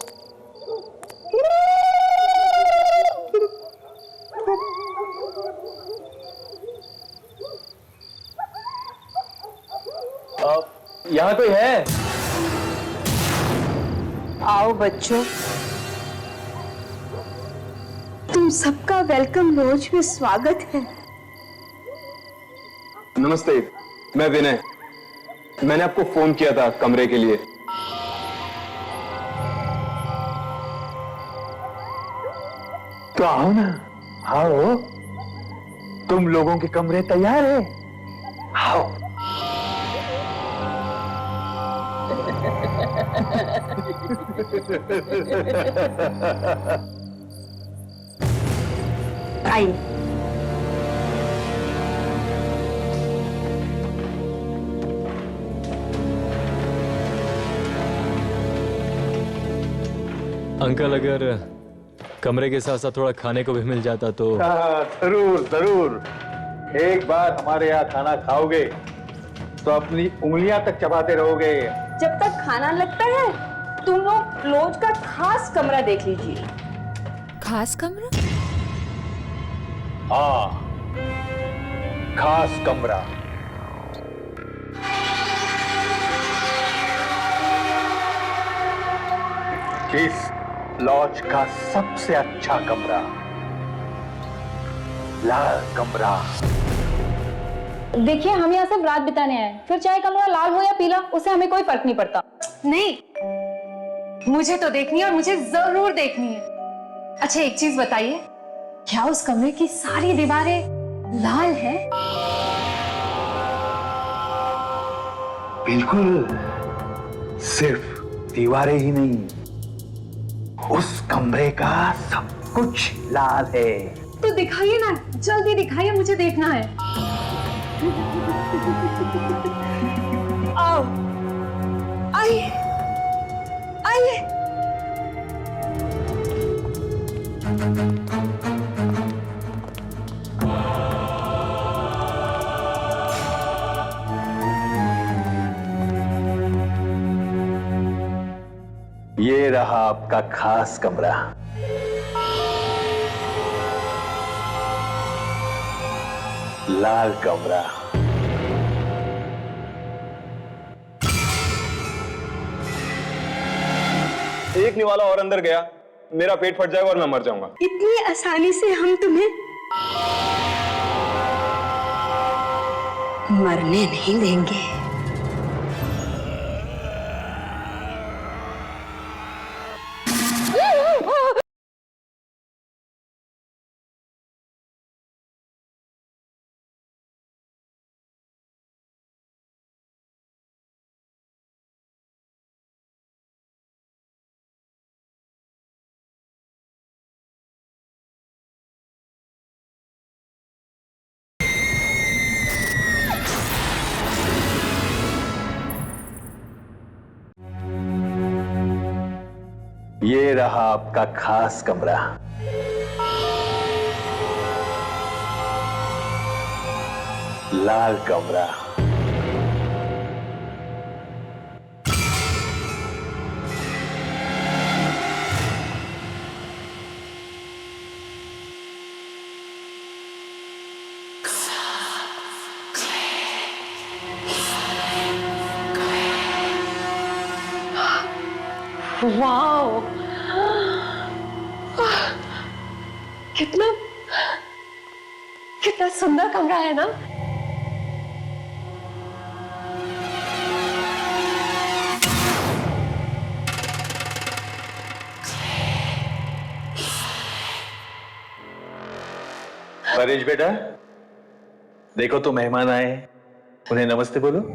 यहाँ कोई है? आओ बच्चों, तुम सबका वेलकम लॉज में स्वागत है। नमस्ते, मैं विनय। मैंने आपको फोन किया था कमरे के लिए। तो आओ ना, आओ। तुम लोगों के कमरे तैयार है, आओ। आइए। अंकल, अगर कमरे के साथ साथ थोड़ा खाने को भी मिल जाता तो। जरूर जरूर। एक बार हमारे यहाँ खाना खाओगे तो अपनी उंगलियां तक चबाते रहोगे। जब तक खाना लगता है तुम लोग लॉज का खास कमरा देख लीजिए। खास कमरा? हाँ, खास कमरा। इस लॉज का सबसे अच्छा कमरा, लाल कमरा। देखिए, हम यहाँ सिर्फ रात बिताने आए, फिर चाहे कमरा लाल हो या पीला उससे हमें कोई फर्क नहीं पड़ता। नहीं, मुझे तो देखनी है और मुझे जरूर देखनी है। अच्छा, एक चीज बताइए, क्या उस कमरे की सारी दीवारें लाल हैं? बिल्कुल, सिर्फ दीवारें ही नहीं, उस कमरे का सब कुछ लाल है। तो दिखाइए ना, जल्दी दिखाइए, मुझे देखना है। आओ, आइए, आइए। ये रहा आपका खास कमरा। लाल कमरा। एक निवाला और अंदर गया, मेरा पेट फट जाएगा और मैं मर जाऊंगा। इतनी आसानी से हम तुम्हें मरने नहीं देंगे। ये रहा आपका खास कमरा। लाल कमरा। वाओ, कितना कितना सुंदर कमरा है ना। परेश बेटा, देखो तो मेहमान आए, उन्हें नमस्ते बोलो।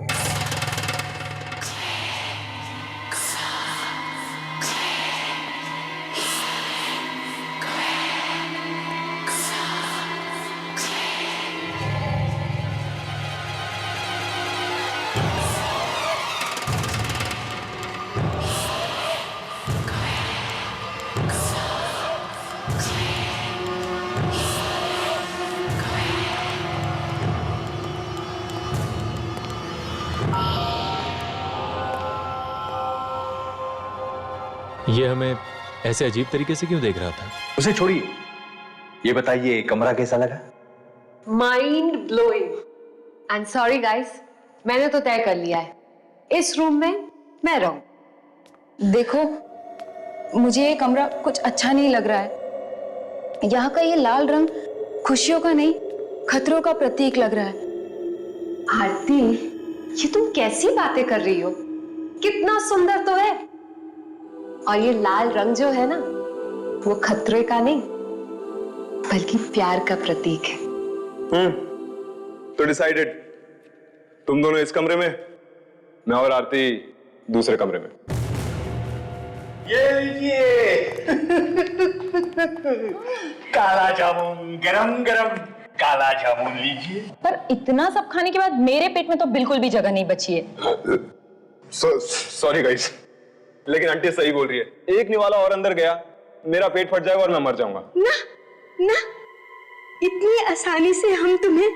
ये हमें ऐसे अजीब तरीके से क्यों देख रहा था? उसे छोड़िए, ये बताइए कमरा कैसा लगा? Mind blowing. And sorry guys, मैंने तो तय कर लिया है, इस रूम में मैं रहूं। देखो, मुझे ये कमरा कुछ अच्छा नहीं लग रहा है। यहाँ का ये लाल रंग खुशियों का नहीं, खतरों का प्रतीक लग रहा है। आरती, ये तुम कैसी बातें कर रही हो? कितना सुंदर तो है। और ये लाल रंग जो है ना, वो खतरे का नहीं बल्कि प्यार का प्रतीक है। तो डिसाइडेड, तुम दोनों इस कमरे में, मैं और आरती दूसरे कमरे में। ये लीजिए काला जामुन, गरम गरम काला जामुन लीजिए। पर इतना सब खाने के बाद मेरे पेट में तो बिल्कुल भी जगह नहीं बची है। सॉरी गाइस, लेकिन आंटी सही बोल रही है। एक निवाला और अंदर गया, मेरा पेट फट जाएगा और मैं मर जाऊंगा। ना ना, इतनी आसानी से हम तुम्हें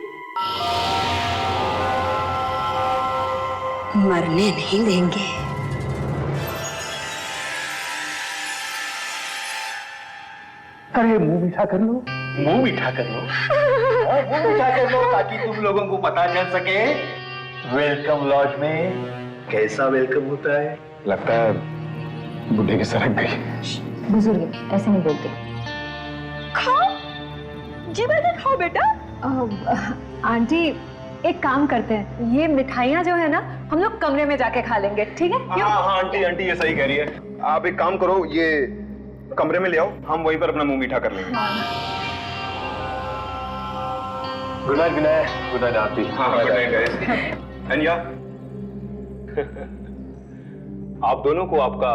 मरने नहीं देंगे। अरे मुंह मीठा कर लो, मुंह मीठा कर लो, मुंह मीठा कर लो, ताकि तुम लोगों को पता चल सके वेलकम लॉज में कैसा वेलकम होता है। लगता है बुढ़े की सरक गई। बुजुर्ग ऐसे नहीं बोलते। खाओ, जी बेटा खाओ बेटा। आंटी, एक काम करते हैं, ये मिठाइयाँ जो है ना, हम लोग कमरे में जाके खा लेंगे, ठीक है? हाँ हाँ आंटी, आंटी ये सही कह रही है। आप एक काम करो, ये कमरे में ले आओ, हम वहीं पर अपना मुंह मीठा कर लेंगे। Good night, good night, good night Aarti. हाँ गुड नाइट गाइस। एंड या आप दोनों को आपका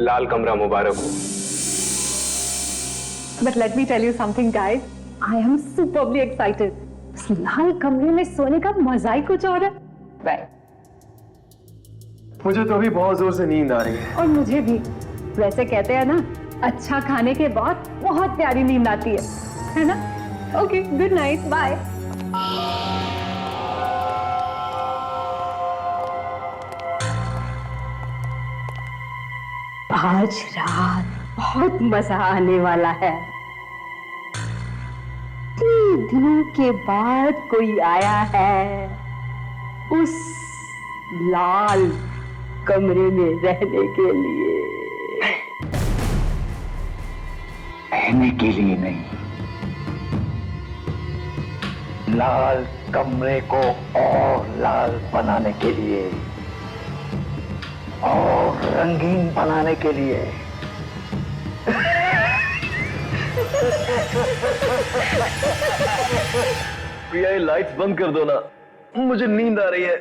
लाल कमरा मुबारक हो। But let me tell you something, guys. I am superbly excited. इस लाल कमरे में सोने का मजा ही कुछ और है। Right. मुझे तो अभी बहुत जोर से नींद आ रही है। और मुझे भी। वैसे कहते हैं ना, अच्छा खाने के बाद बहुत प्यारी नींद आती है ना? Okay, good night, bye. आज रात बहुत मजा आने वाला है। 3 दिनों के बाद कोई आया है उस लाल कमरे में रहने के लिए। रहने के लिए नहीं, लाल कमरे को और लाल बनाने के लिए और रंगीन बनाने के लिए। प्रिया, ये लाइट्स बंद कर दो ना, मुझे नींद आ रही है।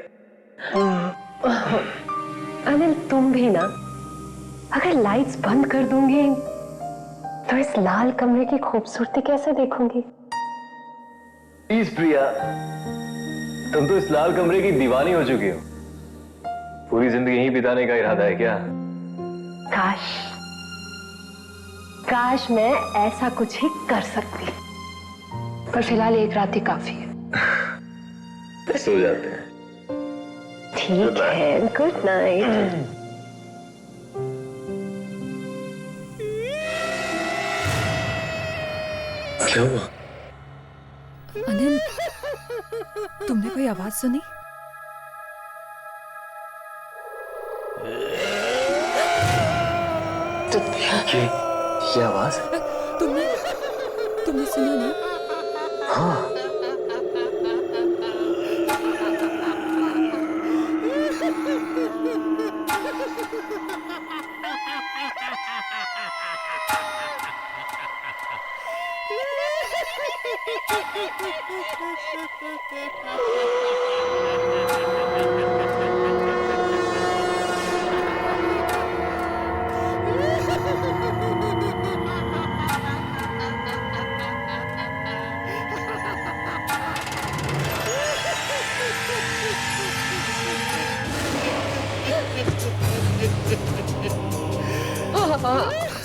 अनिल, तुम भी ना, अगर लाइट्स बंद कर दूंगी तो इस लाल कमरे की खूबसूरती कैसे देखूंगी? प्लीज प्रिया, तुम तो इस लाल कमरे की दीवानी हो चुकी हो। पूरी जिंदगी यहीं बिताने का इरादा है क्या? काश काश मैं ऐसा कुछ ही कर सकती, पर फिलहाल एक रात ही काफी है। सो जाते हैं। ठीक है, गुड नाइट। क्या हुआ? अनिल, तुमने कोई आवाज सुनी? ये आवाज? तुमने सुना ना? हाँ।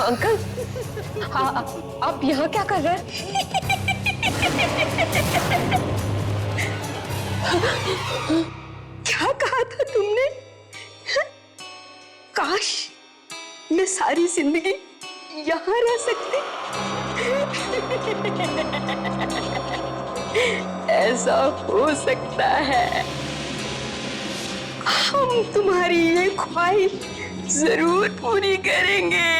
अंकल, आप यहाँ क्या कर रहे हैं? क्या कहा था तुमने? काश मैं सारी जिंदगी यहाँ रह सकती? ऐसा हो सकता है। हम तुम्हारी ये ख्वाहिश जरूर पूरी करेंगे।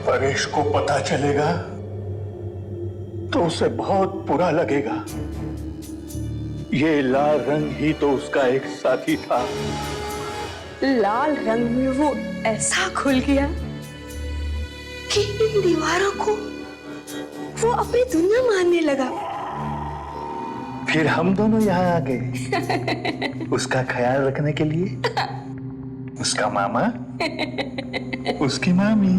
परेश को पता चलेगा तो उसे बहुत बुरा लगेगा। ये लाल रंग ही तो उसका एक साथी था। लाल रंग में वो ऐसा खुल गया कि इन दीवारों को वो अपनी दुनिया मानने लगा। फिर हम दोनों यहाँ आ गए उसका ख्याल रखने के लिए। उसका मामा, उसकी मामी।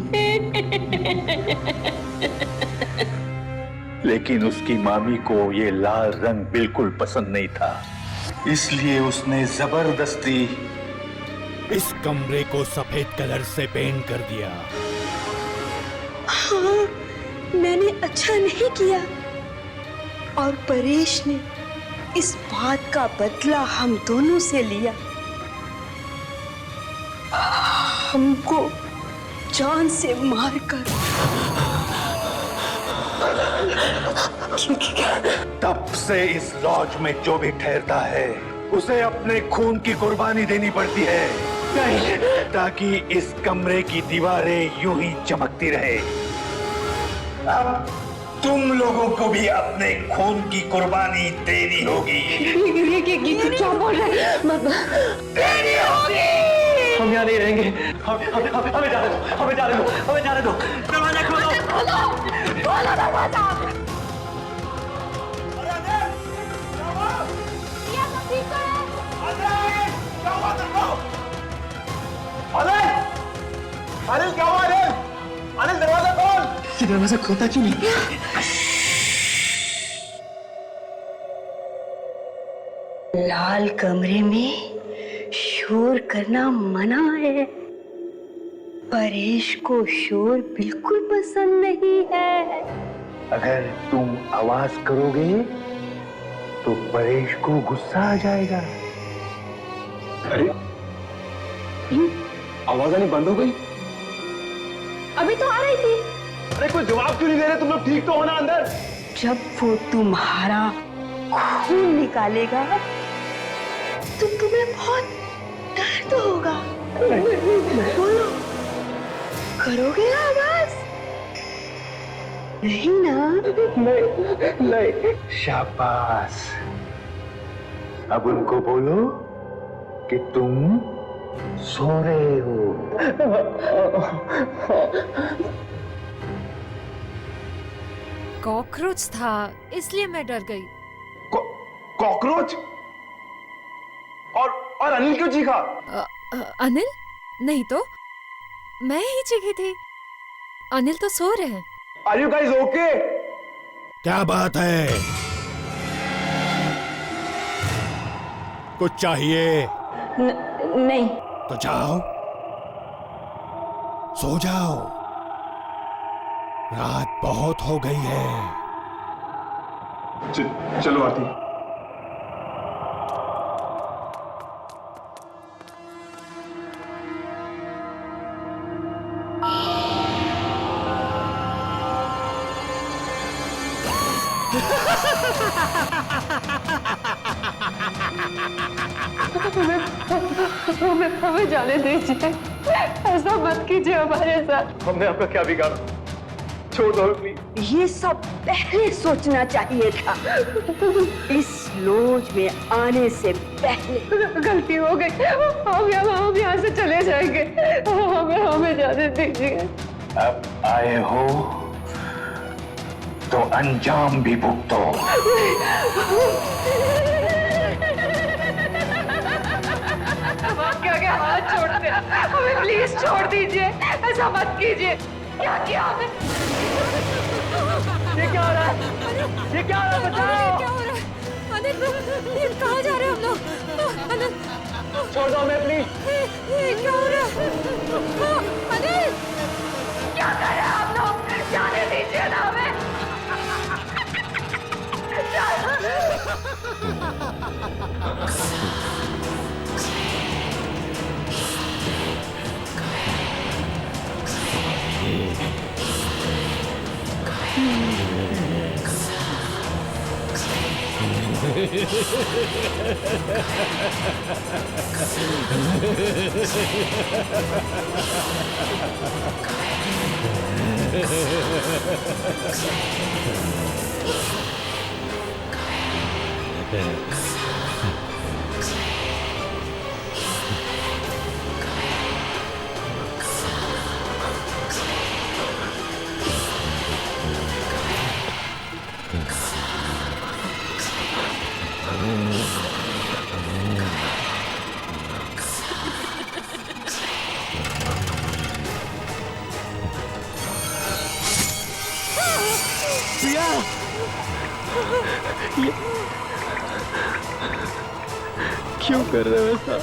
लेकिन उसकी मामी को ये लाल रंग बिल्कुल पसंद नहीं था, इसलिए उसने जबरदस्ती इस कमरे को सफेद कलर से पेंट कर दिया। हाँ, मैंने अच्छा नहीं किया और परेश ने इस बात का बदला हम दोनों से लिया। हमको जान से मारकर। तब से इस लॉज में जो भी ठहरता है उसे अपने खून की कुर्बानी देनी पड़ती है, ताकि इस कमरे की दीवारें यूं ही चमकती रहे। अब तुम लोगों को भी अपने खून की कुर्बानी देनी होगी। क्या बोल रहे हैं? देनी होगी। हम यहाँ नहीं रहेंगे। हमें जाने दो, हमें जाने दो, हमें जाने दो। दरवाजा खोलो, खोलो दरवाजा। अनिल क्या हुआ? अनिल दरवाजा खोल। ये दरवाजा खोलता क्यों नहीं? लाल कमरे में शोर करना मना है। परेश को शोर बिल्कुल पसंद नहीं है। अगर तुम आवाज करोगे तो परेश को गुस्सा आ जाएगा। अरे आवाज आनी बंद हो गई? अभी तो आ रही थी। अरे कोई जवाब क्यों नहीं दे रहे? तुम लोग ठीक तो हो ना अंदर? जब वो तुम्हारा खून निकालेगा तो तुम्हें बहुत दर्द होगा। बोलो, करोगे ना आवाज? नहीं ना? नहीं। शाबाश। अब उनको बोलो कि तुम सो रहे हो। कॉकरोच था इसलिए मैं डर गई। कॉकरोच? और अनिल क्यों चीखा? अनिल? नहीं तो मैं ही चीखी थी। अनिल तो सो रहे हैं। Are you guys okay? क्या बात है? कुछ चाहिए? नहीं। तो जाओ, सो जाओ। रात बहुत हो गई है। चलो आती। हमें जाने दीजिए। ऐसा मत कीजिए हमारे साथ। हमने आपका क्या बिगाड़ा? छोड़ दो प्लीज। ये सब पहले सोचना चाहिए था। इस लॉज में आने से पहले। गलती हो गई। हम यहाँ से चले जाएंगे। हमें जाने दीजिए। अब आए हो तो अंजाम भी भुगतो। क्या हाथ छोड़ दे। हमें प्लीज छोड़ दीजिए। ऐसा मत कीजिए। क्या किया हमें? ये क्या हो रहा है? ये क्या हो रहा है? बचाओ! क्या हो रहा है? अनिल, कहाँ जा रहे हैं हम लोग? अनिल, छोड़ दो हमें प्लीज। ये क्या हो रहा है? अनिल, क्या कर रहे हैं आप लोग? जाने दीजिए ना हमें। प्रिया, ये क्यों कर रहे हो ऐसा?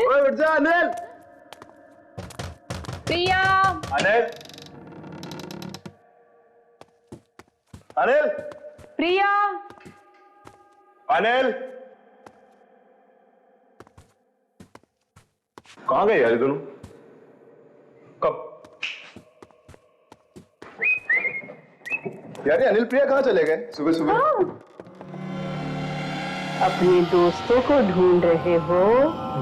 ओए उठ जा अनिल। प्रिया, अनिल, अनिल, प्रिया, अनिल, कहाँ गए यार ये दोनों? कब? यार ये अनिल प्रिया कहाँ चले गए सुबह सुबह? अपने दोस्तों को ढूंढ रहे हो?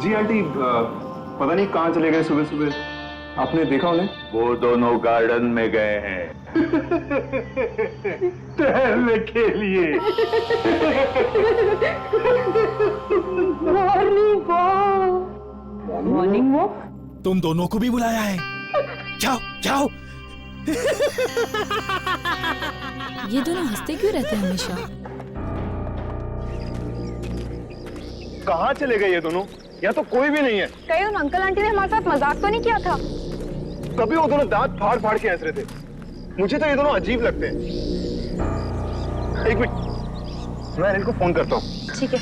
जी आंटी, पता नहीं कहाँ चले गए सुबह सुबह। आपने देखा उन्हें? वो दोनों गार्डन में गए हैं टहलने के लिए। Morning walk. Morning walk? तुम दोनों को भी बुलाया है? जाओ जाओ। ये दोनों हंसते क्यों रहते हैं हमेशा? कहाँ चले गए ये दोनों? यहाँ तो कोई भी नहीं है। कहीं उन अंकल आंटी ने हमारे साथ मजाक तो नहीं किया था? तभी वो दोनों दांत फाड़ फाड़ के हंस रहे थे। मुझे तो ये दोनों अजीब लगते हैं। एक मिनट, मैं अनिल को फोन करता हूँ। ठीक है।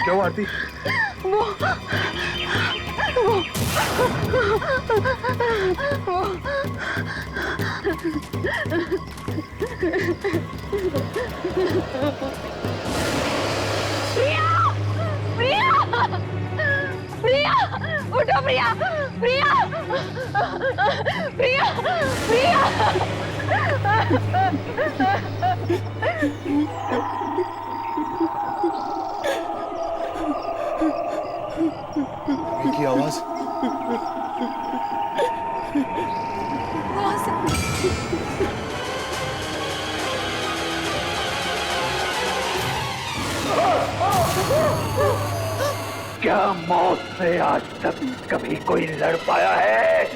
क्या हुआ आरती? प्रिया, प्रिया, प्रिया, उठो प्रिया, प्रिया, प्रिया, प्रिया। की आवाज। क्या मौत से आज तक कभी कोई लड़ पाया है?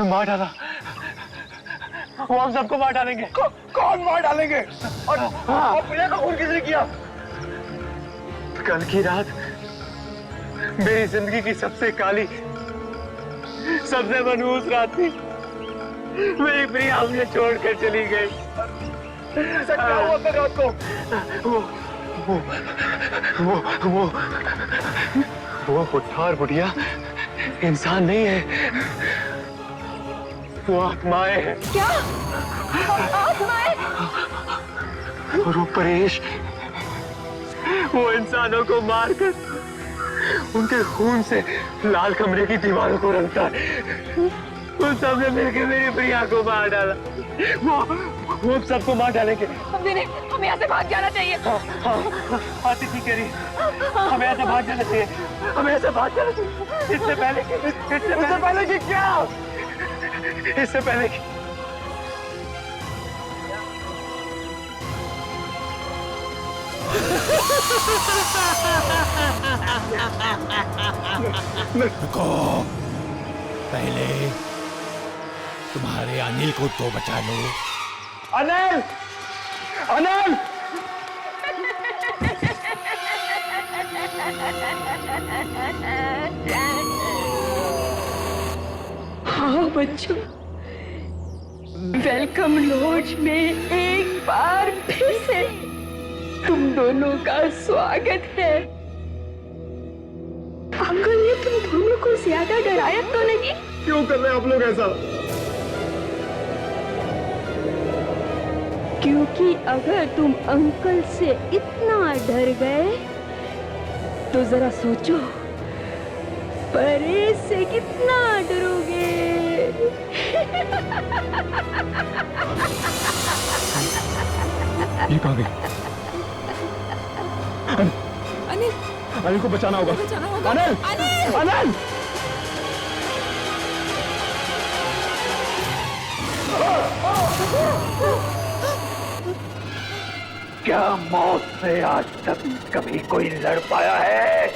मार डाला। वो हम सबको मार डालेंगे। कौन मार डालेंगे? और प्रिया का खून किसने किया? कल की रात मेरी जिंदगी की सबसे काली, सबसे मनहूस रात थी। मेरी प्रिया मुझे छोड़कर चली गई। ऐसा क्या हुआ कल रात को? वो बुढ़ा और बुढ़िया इंसान नहीं है, वो आत्माएं हैं। क्या? आत्माएं? और वो परेश, वो इंसानों को मारकर उनके खून से लाल कमरे की दीवारों को रंगता है। उन सबने मिलकर मेरी प्रिया को मार डाला। वो सबको मार डालेंगे। हमें यहाँ से भाग जाना चाहिए। हाँ, ठीक कह रही है। हमें यहाँ से भाग जाना चाहिए। हमें यहाँ से भाग जाना चाहिए। इससे पहले कि क्या? इससे पहले कि रुको, पहले तुम्हारे अनिल को तो बचा लो। अनिल! अनिल! हाँ बच्चों, वेलकम लॉज में एक बार फिर से तुम दोनों का स्वागत है। अंकल ने तुम दोनों को ज्यादा डराया तो नहीं? क्यों कर रहे हैं आप लोग ऐसा? क्योंकि अगर तुम अंकल से इतना डर गए तो जरा सोचो परेश से कितना डरोगे। ये कहाँ गई? अनिल, अनिल को बचाना होगा। अनिल! अनिल! क्या मौत से आज तक कभी कोई लड़ पाया है?